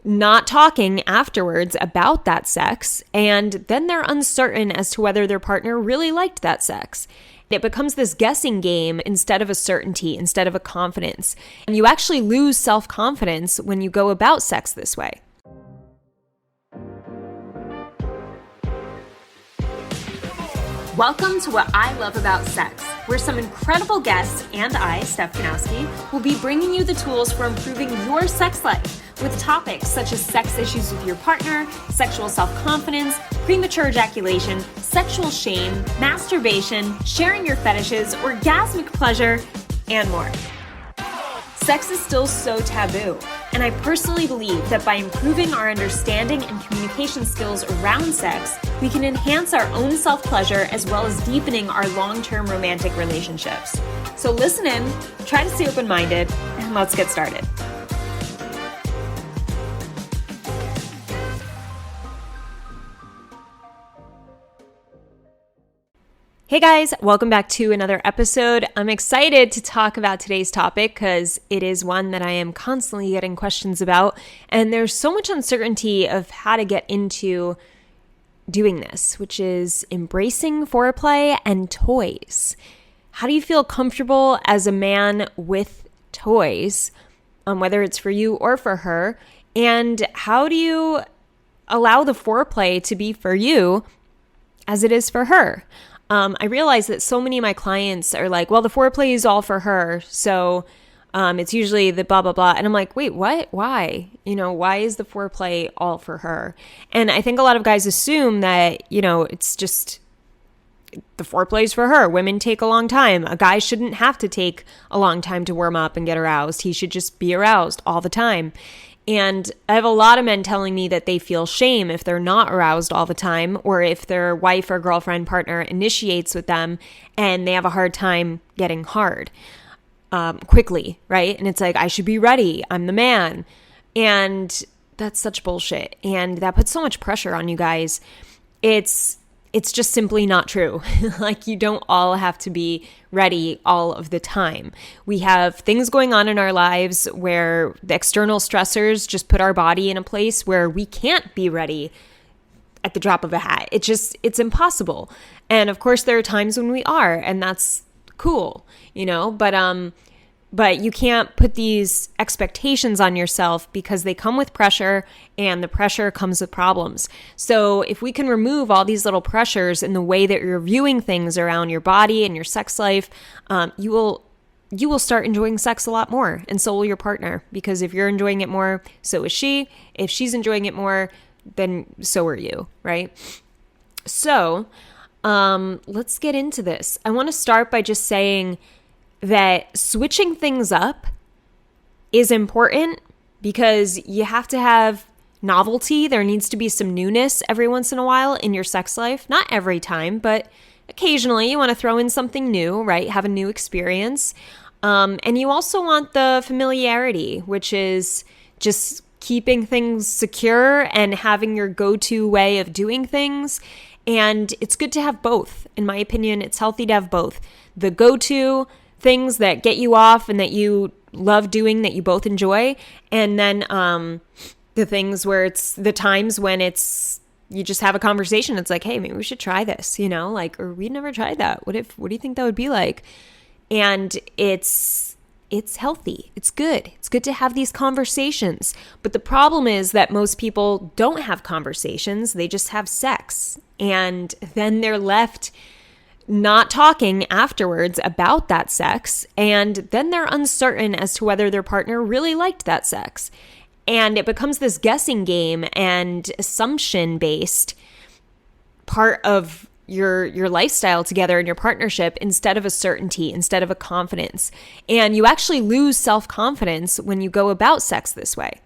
not talking afterwards about that sex, and then they're uncertain as to whether their partner really liked that sex. It becomes this guessing game instead of a certainty, instead of a confidence. And you actually lose self-confidence when you go about sex this way. Welcome to What I Love About Sex, where some incredible guests and I, Steph Kanowski, will be bringing you the tools for improving your sex life with topics such as sex issues with your partner, sexual self-confidence, premature ejaculation, sexual shame, masturbation, sharing your fetishes, orgasmic pleasure, and more. Sex is still so taboo, and I personally believe that by improving our understanding and communication skills around sex, we can enhance our own self-pleasure as well as deepening our long-term romantic relationships. So listen in, try to stay open-minded, and let's get started. Hey guys, welcome back to another episode. I'm excited to talk about today's topic because it is one that I am constantly getting questions about, and there's so much uncertainty of how to get into doing this, which is embracing foreplay and toys. How do you feel comfortable as a man with toys, whether it's for you or for her, and how do you allow the foreplay to be for you as it is for her? I realize that so many of my clients are like, well, the foreplay is all for her, so it's usually the blah, blah, blah. And I'm like, wait, what? Why? Why is the foreplay all for her? And I think a lot of guys assume that, it's just the foreplay is for her. Women take a long time. A guy shouldn't have to take a long time to warm up and get aroused. He should just be aroused all the time. And I have a lot of men telling me that they feel shame if they're not aroused all the time, or if their wife or girlfriend partner initiates with them and they have a hard time getting hard quickly, right? And it's like, I should be ready. I'm the man. And that's such bullshit. And that puts so much pressure on you guys. It's just simply not true. Like, you don't all have to be ready all of the time. We have things going on in our lives where the external stressors just put our body in a place where we can't be ready at the drop of a hat. It's impossible. And of course, there are times when we are, and that's cool, but you can't put these expectations on yourself because they come with pressure, and the pressure comes with problems. So if we can remove all these little pressures in the way that you're viewing things around your body and your sex life, you will start enjoying sex a lot more, and so will your partner. Because if you're enjoying it more, so is she. If she's enjoying it more, then so are you, right? So let's get into this. I want to start by just saying that switching things up is important because you have to have novelty. There needs to be some newness every once in a while in your sex life. Not every time, but occasionally you want to throw in something new, right? Have a new experience. And you also want the familiarity, which is just keeping things secure and having your go-to way of doing things. And it's good to have both. In my opinion, it's healthy to have both. The go-to things that get you off and that you love doing, that you both enjoy, and then the things where it's the times when you just have a conversation. It's like, hey, maybe we should try this, or we never tried that. What do you think that would be like? And it's healthy. It's good. It's good to have these conversations. But the problem is that most people don't have conversations. They just have sex, and then they're left not talking afterwards about that sex, and then they're uncertain as to whether their partner really liked that sex. And it becomes this guessing game and assumption-based part of your lifestyle together and your partnership instead of a certainty, instead of a confidence. And you actually lose self-confidence when you go about sex this way.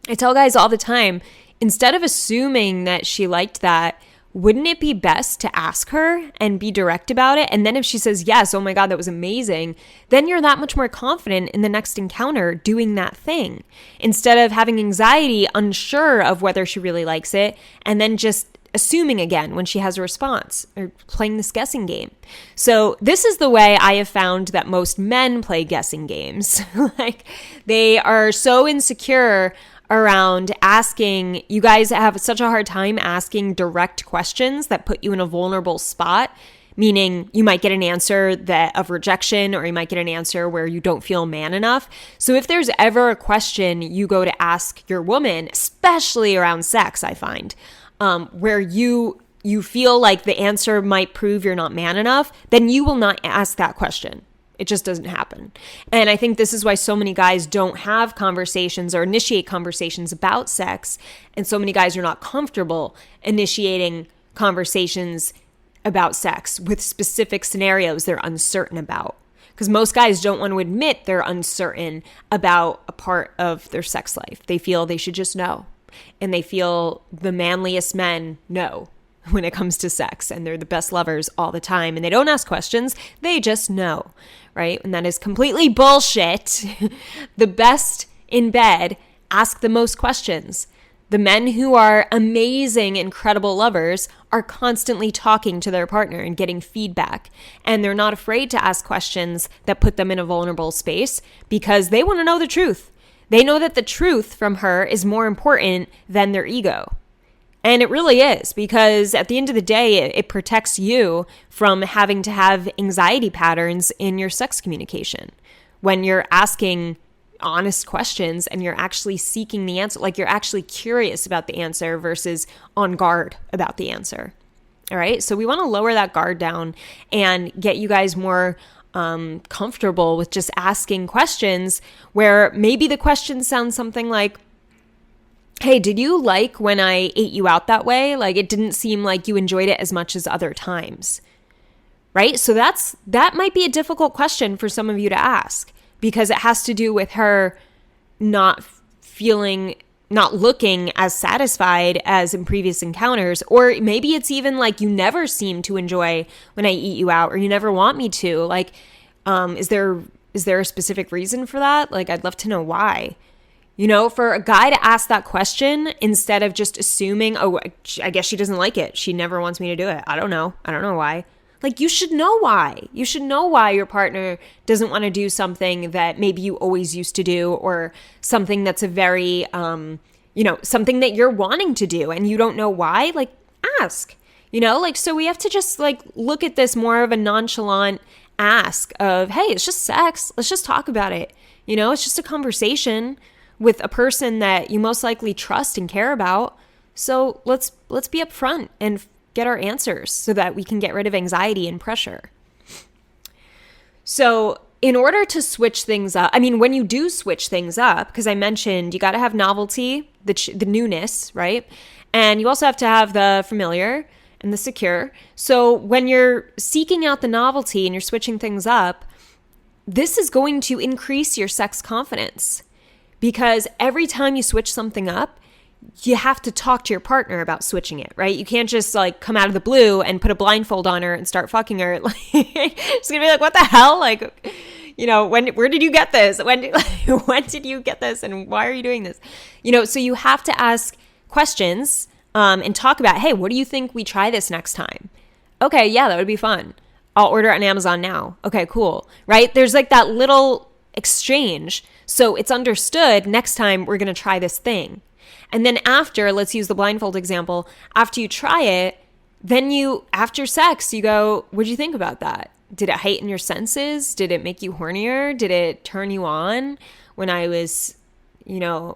I tell guys all the time, instead of assuming that she liked that, wouldn't it be best to ask her and be direct about it? And then if she says, yes, oh my God, that was amazing, then you're that much more confident in the next encounter doing that thing, instead of having anxiety, unsure of whether she really likes it, and then just assuming again when she has a response, or playing this guessing game. So this is the way I have found that most men play guessing games. Like, they are so insecure around asking. You guys have such a hard time asking direct questions that put you in a vulnerable spot, meaning you might get an answer of rejection, or you might get an answer where you don't feel man enough. So if there's ever a question you go to ask your woman, especially around sex, I find, where you feel like the answer might prove you're not man enough, then you will not ask that question. It just doesn't happen. And I think this is why so many guys don't have conversations or initiate conversations about sex. And so many guys are not comfortable initiating conversations about sex with specific scenarios they're uncertain about. Because most guys don't want to admit they're uncertain about a part of their sex life. They feel they should just know. And they feel the manliest men know when it comes to sex, and they're the best lovers all the time, and they don't ask questions, they just know, right? And that is completely bullshit. The best in bed ask the most questions. The men who are amazing, incredible lovers are constantly talking to their partner and getting feedback, and they're not afraid to ask questions that put them in a vulnerable space because they want to know the truth. They know that the truth from her is more important than their ego. And it really is, because at the end of the day, it protects you from having to have anxiety patterns in your sex communication. When you're asking honest questions and you're actually seeking the answer, like you're actually curious about the answer versus on guard about the answer. All right. So we want to lower that guard down and get you guys more comfortable with just asking questions where maybe the question sounds something like, hey, did you like when I ate you out that way? Like, it didn't seem like you enjoyed it as much as other times, right? So that might be a difficult question for some of you to ask, because it has to do with her not looking as satisfied as in previous encounters. Or maybe it's even like you never seem to enjoy when I eat you out, or you never want me to. Like, is there a specific reason for that? Like, I'd love to know why. You know, for a guy to ask that question instead of just assuming, oh, I guess she doesn't like it. She never wants me to do it. I don't know why. Like, you should know why. You should know why your partner doesn't want to do something that maybe you always used to do, or something that's a very, something that you're wanting to do and you don't know why. Like, ask, so we have to just like look at this more of a nonchalant ask of, hey, it's just sex. Let's just talk about it. It's just a conversation with a person that you most likely trust and care about. So let's be upfront and get our answers so that we can get rid of anxiety and pressure. So in order to switch things up, when you do switch things up, because I mentioned you got to have novelty, the newness, right? And you also have to have the familiar and the secure. So when you're seeking out the novelty and you're switching things up, this is going to increase your sex confidence. Because every time you switch something up, you have to talk to your partner about switching it, right? You can't just like come out of the blue and put a blindfold on her and start fucking her. Like, she's gonna be like, what the hell? Like, where did you get this? When did you get this? And why are you doing this? So you have to ask questions and talk about, hey, what do you think we try this next time? Okay, yeah, that would be fun. I'll order it on Amazon now. Okay, cool. Right? There's like that little exchange. So it's understood, next time we're going to try this thing. And then after, let's use the blindfold example, after you try it, then after sex, you go, what'd you think about that? Did it heighten your senses? Did it make you hornier? Did it turn you on when I was,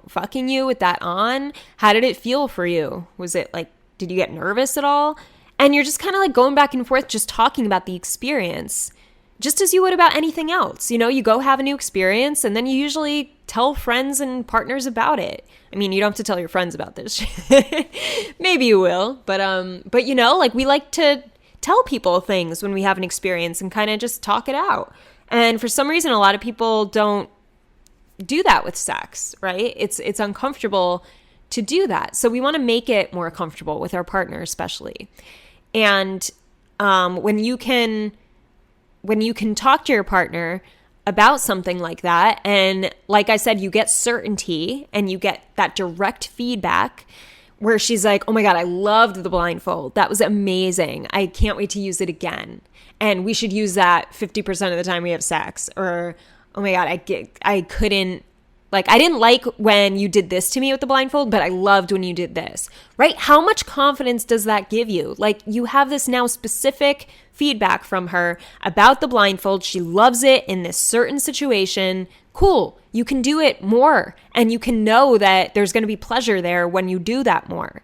fucking you with that on? How did it feel for you? Was it like, did you get nervous at all? And you're just kind of like going back and forth, just talking about the experience, just as you would about anything else. You go have a new experience, and then you usually tell friends and partners about it. You don't have to tell your friends about this. Maybe you will, but we like to tell people things when we have an experience and kind of just talk it out. And for some reason, a lot of people don't do that with sex, right? It's uncomfortable to do that. So we want to make it more comfortable with our partner, especially. And when you can talk to your partner about something like that, and like I said, you get certainty and you get that direct feedback where she's like, oh my God, I loved the blindfold. That was amazing. I can't wait to use it again. And we should use that 50% of the time we have sex. Or, oh my God, I couldn't Like, I didn't like when you did this to me with the blindfold, but I loved when you did this, right? How much confidence does that give you? Like, you have this now specific feedback from her about the blindfold. She loves it in this certain situation. Cool. You can do it more, and you can know that there's going to be pleasure there when you do that more.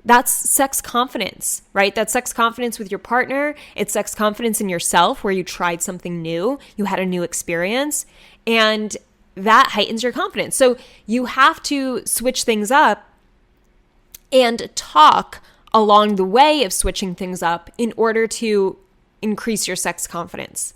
That's sex confidence, right? That's sex confidence with your partner. It's sex confidence in yourself where you tried something new, you had a new experience, and that heightens your confidence. So you have to switch things up and talk along the way of switching things up in order to increase your sex confidence.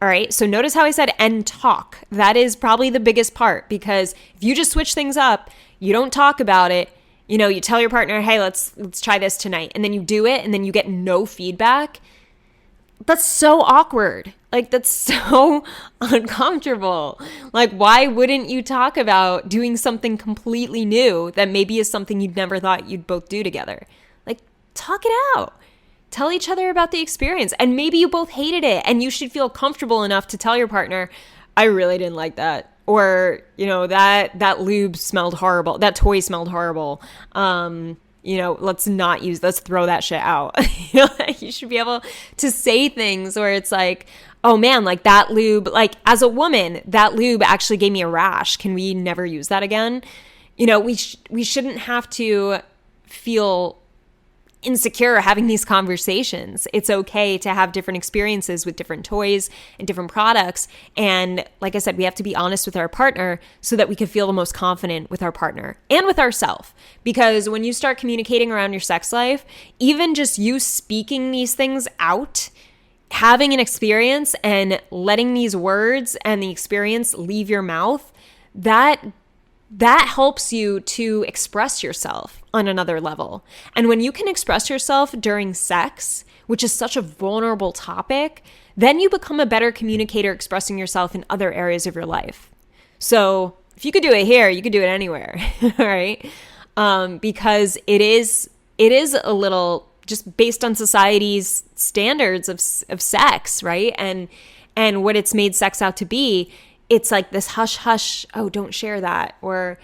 All right. So notice how I said and talk. That is probably the biggest part, because if you just switch things up, you don't talk about it. You know, you tell your partner, hey, let's try this tonight. And then you do it and then you get no feedback. That's so awkward. Like, that's so uncomfortable. Like, why wouldn't you talk about doing something completely new that maybe is something you'd never thought you'd both do together? Like, talk it out. Tell each other about the experience. And maybe you both hated it and you should feel comfortable enough to tell your partner, I really didn't like that. Or, you know, that lube smelled horrible. That toy smelled horrible. You know, let's throw that shit out. You know, you should be able to say things where it's like, oh man, like that lube, like as a woman, that lube actually gave me a rash. Can we never use that again? You know, we shouldn't have to feel insecure having these conversations. It's okay to have different experiences with different toys and different products. And like I said, we have to be honest with our partner so that we can feel the most confident with our partner and with ourselves. Because when you start communicating around your sex life, even just you speaking these things out, having an experience and letting these words and the experience leave your mouth, that helps you to express yourself on another level. And when you can express yourself during sex, which is such a vulnerable topic, then you become a better communicator expressing yourself in other areas of your life. So if you could do it here, you could do it anywhere, all right? Because it is a little just based on society's standards of sex, right? And what it's made sex out to be. It's like this hush, hush, oh, don't share that. Or,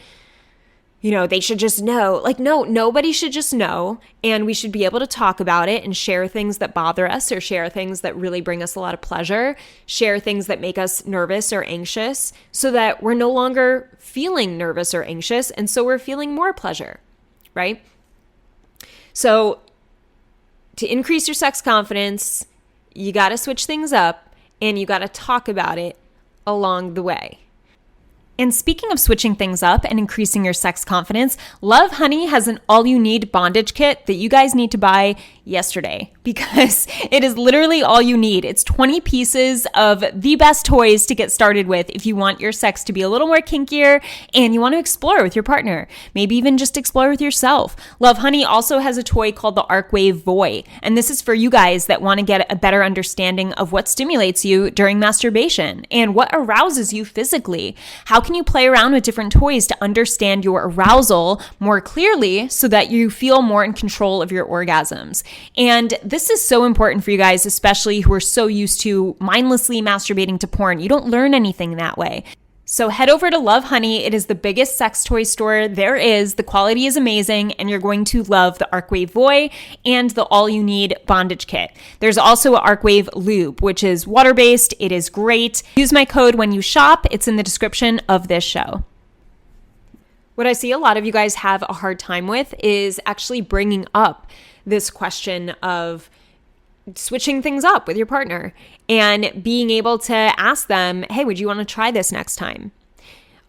you know, they should just know. Like, no, nobody should just know. And we should be able to talk about it and share things that bother us or share things that really bring us a lot of pleasure, share things that make us nervous or anxious so that we're no longer feeling nervous or anxious. And so we're feeling more pleasure, right? So to increase your sex confidence, you got to switch things up and you got to talk about it along the way. And speaking of switching things up and increasing your sex confidence, Lovehoney has an all-you-need bondage kit that you guys need to buy yesterday because it is literally all you need. It's 20 pieces of the best toys to get started with if you want your sex to be a little more kinkier and you want to explore with your partner. Maybe even just explore with yourself. Lovehoney also has a toy called the Arcwave Voy, and this is for you guys that want to get a better understanding of what stimulates you during masturbation and what arouses you physically. How can you play around with different toys to understand your arousal more clearly so that you feel more in control of your orgasms? And this is so important for you guys, especially who are so used to mindlessly masturbating to porn. You don't learn anything that way. So head over to Lovehoney. It is the biggest sex toy store there is. The quality is amazing, and you're going to love the Arcwave Voy and the all-you-need bondage kit. There's also an Arcwave lube, which is water-based. It is great. Use my code when you shop. It's in the description of this show. What I see a lot of you guys have a hard time with is actually bringing up this question of switching things up with your partner and being able to ask them, hey, would you want to try this next time?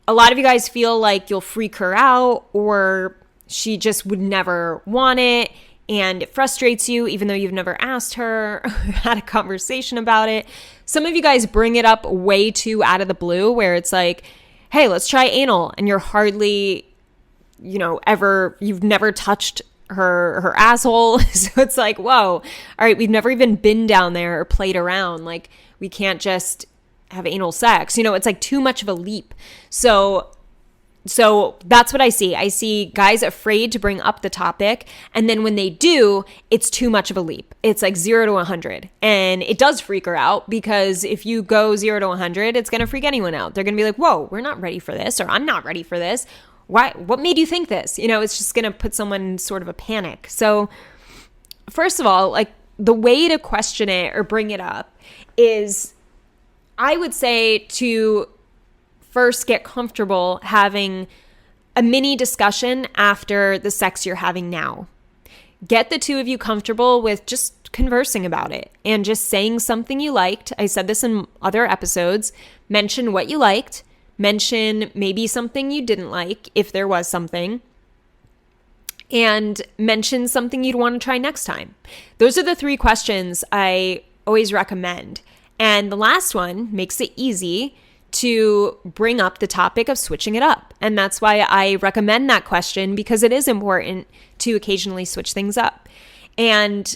A lot of you guys feel like you'll freak her out or she just would never want it and it frustrates you even though you've never asked her or had a conversation about it. Some of you guys bring it up way too out of the blue where it's like, hey, let's try anal, and you're hardly, you've never touched her asshole. So it's like, whoa, all right, we've never even been down there or played around. Like, we can't just have anal sex. It's like too much of a leap. So So that's what I see. I see guys afraid to bring up the topic. And then when they do, it's too much of a leap. It's like 0 to 100. And it does freak her out, because if you go 0 to 100, it's going to freak anyone out. They're going to be like, whoa, we're not ready for this, or I'm not ready for this. Why? What made you think this? It's just going to put someone in sort of a panic. So first of all, like, the way to question it or bring it up is, I would say, to first get comfortable having a mini discussion after the sex you're having now. Get the two of you comfortable with just conversing about it and just saying something you liked. I said this in other episodes. Mention what you liked. Mention maybe something you didn't like, if there was something. And mention something you'd want to try next time. Those are the 3 questions I always recommend. And the last one makes it easy to bring up the topic of switching it up. And that's why I recommend that question, because it is important to occasionally switch things up. And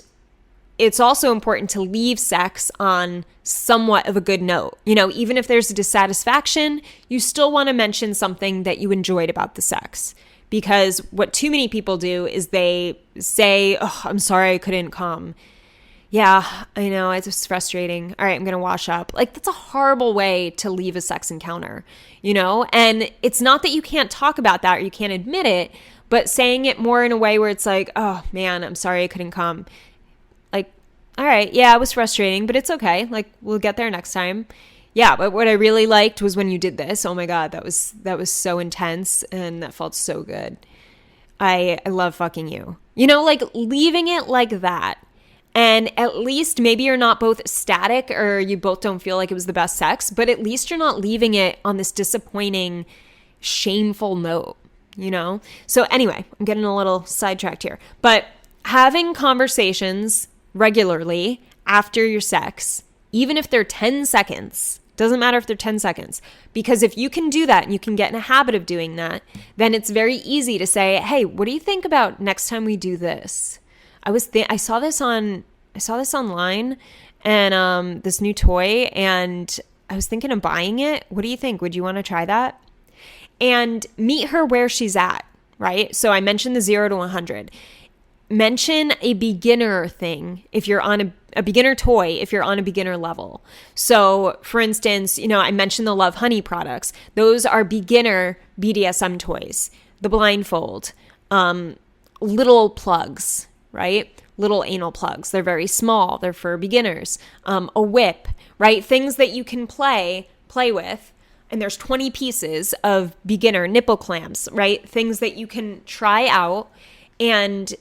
it's also important to leave sex on somewhat of a good note. Even if there's a dissatisfaction, you still want to mention something that you enjoyed about the sex. Because what too many people do is they say, oh, I'm sorry I couldn't come. Yeah, I know, it's just frustrating. All right, I'm going to wash up. Like, that's a horrible way to leave a sex encounter, And it's not that you can't talk about that or you can't admit it, but saying it more in a way where it's like, oh man, I'm sorry I couldn't come. Like, all right, yeah, it was frustrating, but it's okay. Like, we'll get there next time. Yeah, but what I really liked was when you did this. Oh my God, that was so intense, and that felt so good. I love fucking you. Like, leaving it like that. And at least maybe you're not both ecstatic or you both don't feel like it was the best sex, but at least you're not leaving it on this disappointing, shameful note, So anyway, I'm getting a little sidetracked here. But having conversations regularly after your sex, even if they're 10 seconds, doesn't matter if they're 10 seconds, because if you can do that and you can get in a habit of doing that, then it's very easy to say, hey, what do you think about next time we do this? I saw this online, and this new toy, and I was thinking of buying it. What do you think? Would you want to try that? And meet her where she's at, right? So I mentioned the 0 to 100. Mention a beginner thing if you're on a beginner toy, if you're on a beginner level. So for instance, I mentioned the Lovehoney products. Those are beginner BDSM toys. The blindfold, little plugs, right? Little anal plugs. They're very small. They're for beginners. A whip, right? Things that you can play with. And there's 20 pieces of beginner nipple clamps, right? Things that you can try out and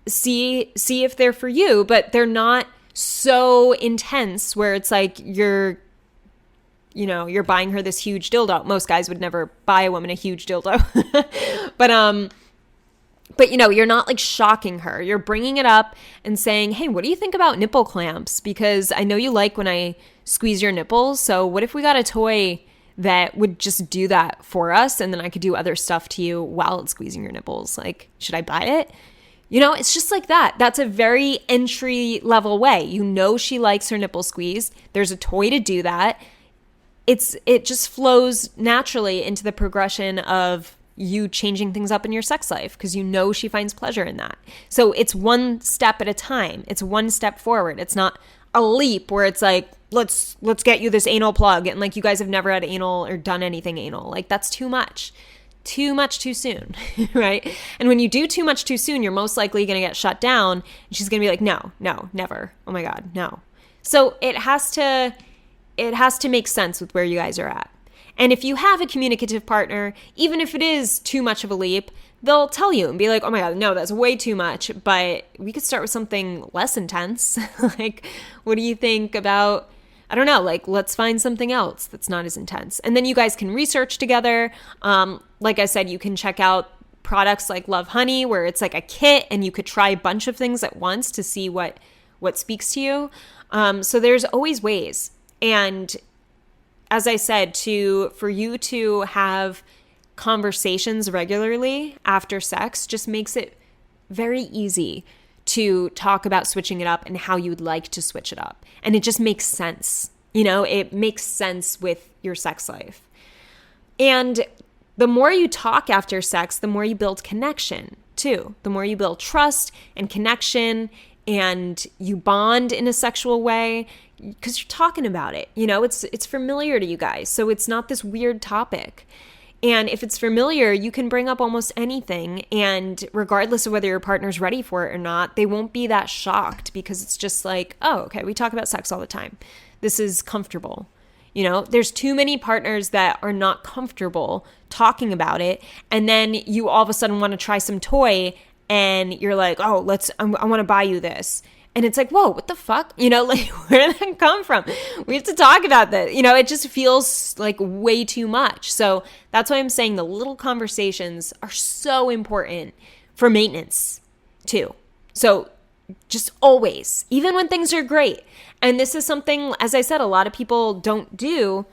see if they're for you, but they're not so intense where it's like you're buying her this huge dildo. Most guys would never buy a woman a huge dildo. But you're not like shocking her. You're bringing it up and saying, hey, what do you think about nipple clamps? Because I know you like when I squeeze your nipples. So what if we got a toy that would just do that for us? And then I could do other stuff to you while it's squeezing your nipples. Like, should I buy it? It's just like that. That's a very entry level way. She likes her nipple squeezed. There's a toy to do that. It just flows naturally into the progression of you changing things up in your sex life, because she finds pleasure in that. So it's one step at a time. It's one step forward. It's not a leap where it's like, let's get you this anal plug, and like you guys have never had anal or done anything anal. Like, that's too much too soon, right? And when you do too much too soon, you're most likely going to get shut down, and she's going to be like, no, never. Oh my God, no. So it has to make sense with where you guys are at. And if you have a communicative partner, even if it is too much of a leap, they'll tell you and be like, oh my God, no, that's way too much. But we could start with something less intense. Like, what do you think about, I don't know, like, let's find something else that's not as intense. And then you guys can research together. Like I said, you can check out products like Lovehoney, where it's like a kit and you could try a bunch of things at once to see what speaks to you. So there's always ways. And as I said, for you to have conversations regularly after sex just makes it very easy to talk about switching it up and how you'd like to switch it up. And it just makes sense. It makes sense with your sex life. And the more you talk after sex, the more you build connection too. The more you build trust and connection and you bond in a sexual way because you're talking about it. You know, it's familiar to you guys. So it's not this weird topic. And if it's familiar, you can bring up almost anything. And regardless of whether your partner's ready for it or not, they won't be that shocked because it's just like, oh, okay, we talk about sex all the time. This is comfortable. You know, there's too many partners that are not comfortable talking about it. And then you all of a sudden want to try some toy and you're like, oh, I want to buy you this. And it's like, whoa, what the fuck? You know, like, where did that come from? We have to talk about that. You know, it just feels like way too much. So that's why I'm saying the little conversations are so important for maintenance too. So just always, even when things are great. And this is something, as I said, a lot of people don't do.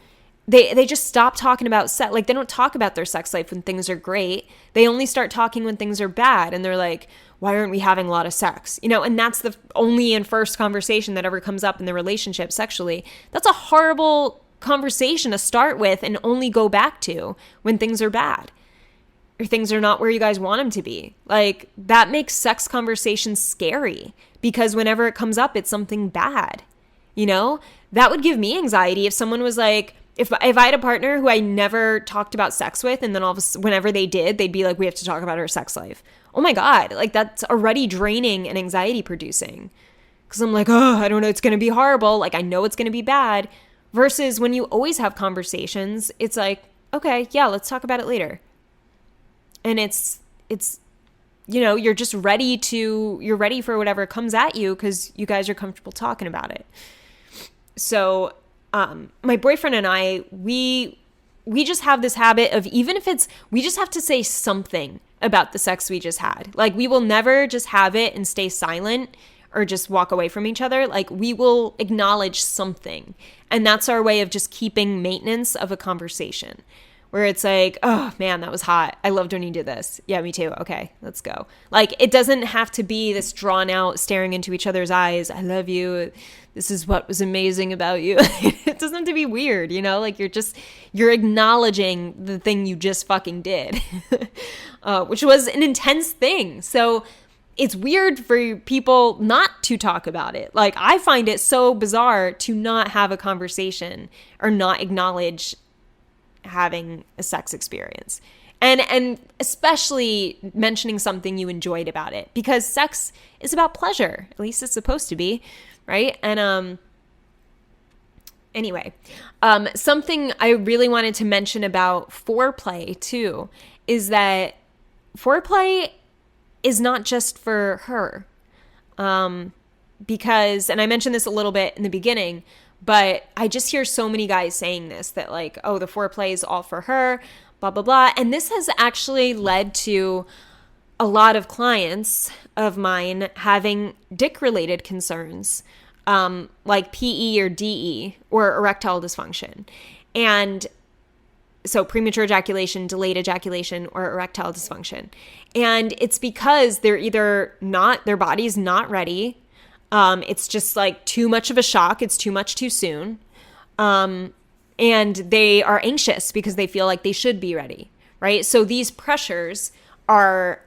They just stop talking about sex. Like, they don't talk about their sex life when things are great. They only start talking when things are bad. And they're like, why aren't we having a lot of sex? You know, and that's the only and first conversation that ever comes up in the relationship sexually. That's a horrible conversation to start with and only go back to when things are bad or things are not where you guys want them to be. Like, that makes sex conversations scary because whenever it comes up, it's something bad. You know, that would give me anxiety if someone was like, if I had a partner who I never talked about sex with, and then all of a sudden, whenever they did, they'd be like, we have to talk about our sex life. Oh my God, like, that's already draining and anxiety producing. Because I'm like, oh, I don't know, it's going to be horrible. Like, I know it's going to be bad. Versus when you always have conversations, it's like, okay, yeah, let's talk about it later. And it's, you know, you're ready for whatever comes at you because you guys are comfortable talking about it. So, my boyfriend and I, we just have this habit of, even if we just have to say something about the sex we just had. Like, we will never just have it and stay silent or just walk away from each other. Like, we will acknowledge something. And that's our way of just keeping maintenance of a conversation. Where it's like, oh man, that was hot. I loved when you did this. Yeah, me too. Okay, let's go. Like, it doesn't have to be this drawn out, staring into each other's eyes. I love you. This is what was amazing about you. It doesn't have to be weird, you know? Like, you're acknowledging the thing you just fucking did, which was an intense thing. So it's weird for people not to talk about it. Like, I find it so bizarre to not have a conversation or not acknowledge having a sex experience, and especially mentioning something you enjoyed about it, because sex is about pleasure. At least it's supposed to be, right? And anyway, something I really wanted to mention about foreplay too is that foreplay is not just for her, because, and I mentioned this a little bit in the beginning, but I just hear so many guys saying this, that like, oh, the foreplay is all for her, blah, blah, blah. And this has actually led to a lot of clients of mine having dick-related concerns, like PE or DE, or erectile dysfunction. And so premature ejaculation, delayed ejaculation, or erectile dysfunction. And it's because their body's not ready. It's just like too much of a shock. It's too much too soon. And they are anxious because they feel like they should be ready, right? So these pressures are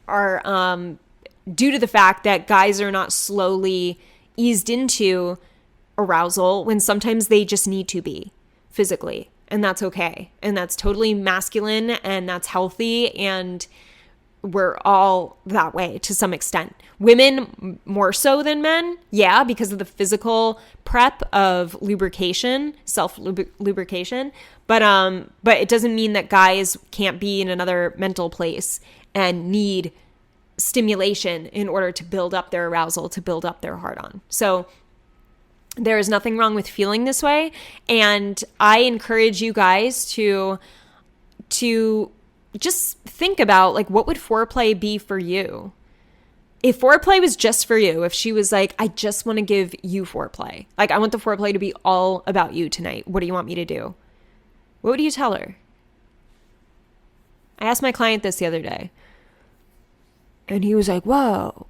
due to the fact that guys are not slowly eased into arousal when sometimes they just need to be physically. And that's okay. And that's totally masculine and that's healthy. And we're all that way to some extent. Women more so than men, yeah, because of the physical prep of lubrication, self-lubrication. But it doesn't mean that guys can't be in another mental place and need stimulation in order to build up their arousal, to build up their hard-on. So there is nothing wrong with feeling this way. And I encourage you guys to just think about, like, what would foreplay be for you? If foreplay was just for you, if she was like, I just want to give you foreplay. Like, I want the foreplay to be all about you tonight. What do you want me to do? What would you tell her? I asked my client this the other day. And he was like, whoa.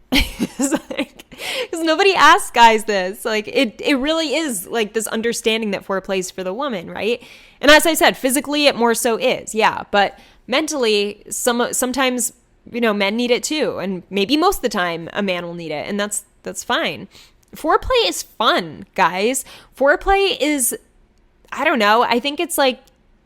Because nobody asks guys this. Like, it really is like this understanding that foreplay is for the woman, right? And as I said, physically it more so is, yeah. But mentally, sometimes, men need it too. And maybe most of the time a man will need it. And that's fine. Foreplay is fun, guys. Foreplay is, I don't know, I think it's like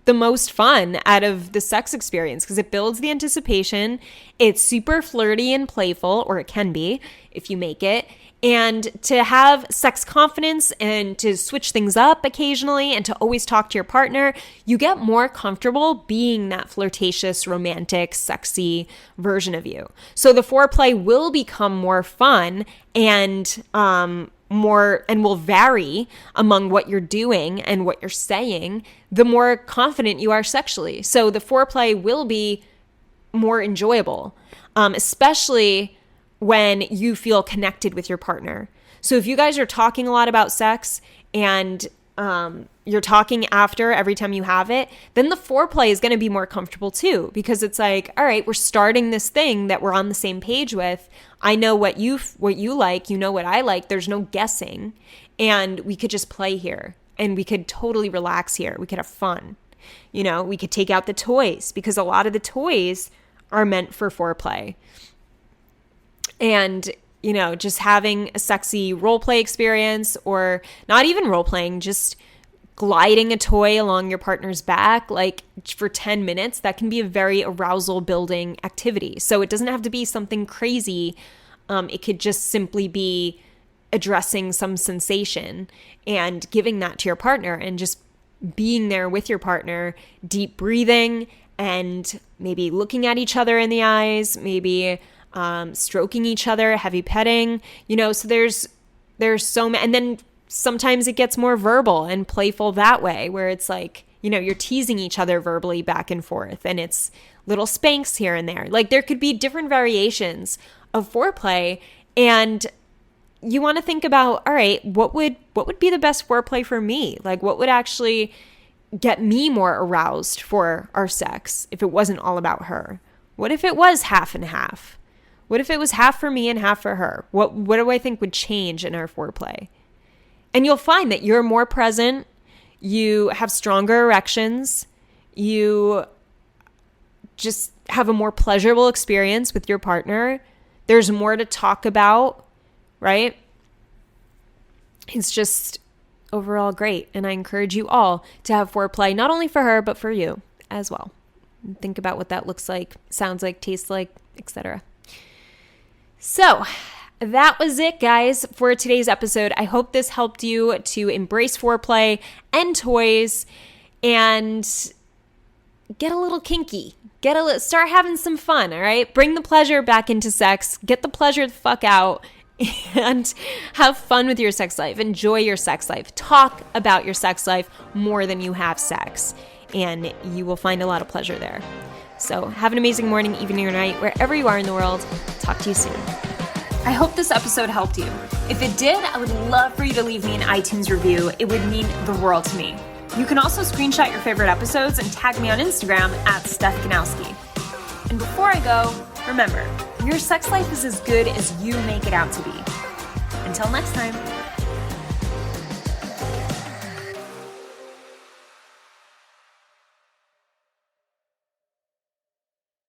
the most fun out of the sex experience because it builds the anticipation. It's super flirty and playful, or it can be if you make it. And to have sex confidence and to switch things up occasionally and to always talk to your partner, you get more comfortable being that flirtatious, romantic, sexy version of you. So the foreplay will become more fun and will vary among what you're doing and what you're saying, the more confident you are sexually. So the foreplay will be more enjoyable, especially when you feel connected with your partner. So if you guys are talking a lot about sex and you're talking after every time you have it, then the foreplay is going to be more comfortable too, because it's like, all right, we're starting this thing that we're on the same page with. I know what you like, you know what I like. There's no guessing, and we could just play here, and we could totally relax here. We could have fun. We could take out the toys, because a lot of the toys are meant for foreplay. And, just having a sexy role play experience, or not even role playing, just gliding a toy along your partner's back, like for 10 minutes, that can be a very arousal building activity. So it doesn't have to be something crazy. It could just simply be addressing some sensation and giving that to your partner and just being there with your partner, deep breathing and maybe looking at each other in the eyes, maybe stroking each other, heavy petting, so there's so many. And then sometimes it gets more verbal and playful that way, where it's like, you're teasing each other verbally back and forth, and it's little spanks here and there. Like, there could be different variations of foreplay, and you want to think about, all right, what would be the best foreplay for me? Like, what would actually get me more aroused for our sex if it wasn't all about her? What if it was half and half? What if it was half for me and half for her? What do I think would change in our foreplay? And you'll find that you're more present, you have stronger erections, you just have a more pleasurable experience with your partner. There's more to talk about, right? It's just overall great. And I encourage you all to have foreplay, not only for her, but for you as well. Think about what that looks like, sounds like, tastes like, etc. So that was it, guys, for today's episode. I hope this helped you to embrace foreplay and toys and get a little kinky. Start having some fun, all right? Bring the pleasure back into sex. Get the pleasure the fuck out and have fun with your sex life. Enjoy your sex life. Talk about your sex life more than you have sex, and you will find a lot of pleasure there. So have an amazing morning, evening, or night, wherever you are in the world. Talk to you soon. I hope this episode helped you. If it did, I would love for you to leave me an iTunes review. It would mean the world to me. You can also screenshot your favorite episodes and tag me on Instagram at Steph Kanowski. And before I go, remember, your sex life is as good as you make it out to be. Until next time.